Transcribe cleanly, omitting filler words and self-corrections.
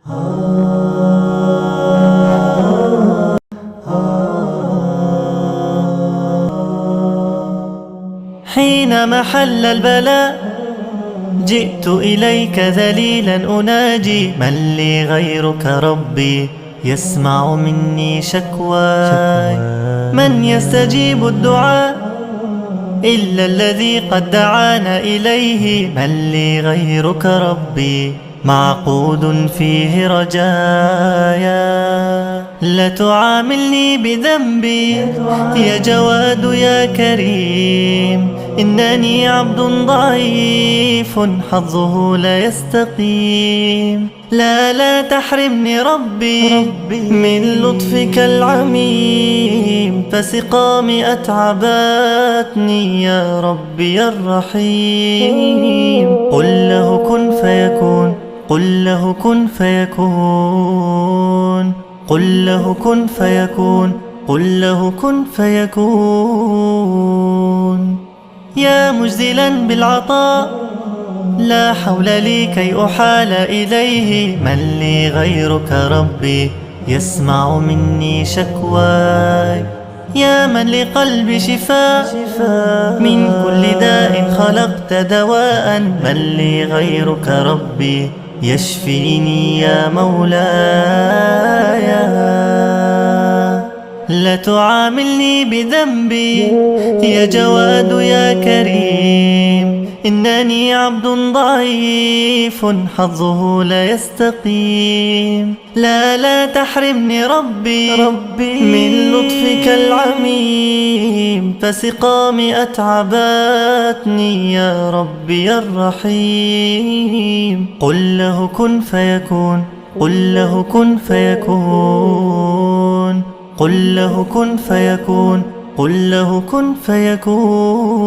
حين محل البلاء جئت إليك ذليلا أناجي، من لي غيرك ربي يسمع مني شكواي؟ من يستجيب الدعاء إلا الذي قد دعانا إليه؟ من لي غيرك ربي معقود فيه رجايا. لا تعاملني بذنبي يا جواد يا كريم، إنني عبد ضعيف حظه لا يستقيم. لا تحرمني ربي من لطفك العميم، فسقامي أتعبتني يا ربي الرحيم. قل له كن فيكون، قل له كن فيكون، قل له كن فيكون، قل له كن فيكون. يا مجزلا بالعطاء لا حول لي كي أحال إليه، من لي غيرك ربي يسمع مني شكواي؟ يا من لقلبي شفاء من كل داء خلقت دواء، من لي غيرك ربي يشفيني يا مولاي؟ لا تعاملني بذنبي يا جواد يا كريم، إنني عبد ضعيف حظه لا يستقيم. لا تحرمني ربي من لطفك العميم، فسقامي أتعبتني يا ربي الرحيم. قل له كن فيكون، قل له كن فيكون، قل له كن فيكون، قل له كن فيكون.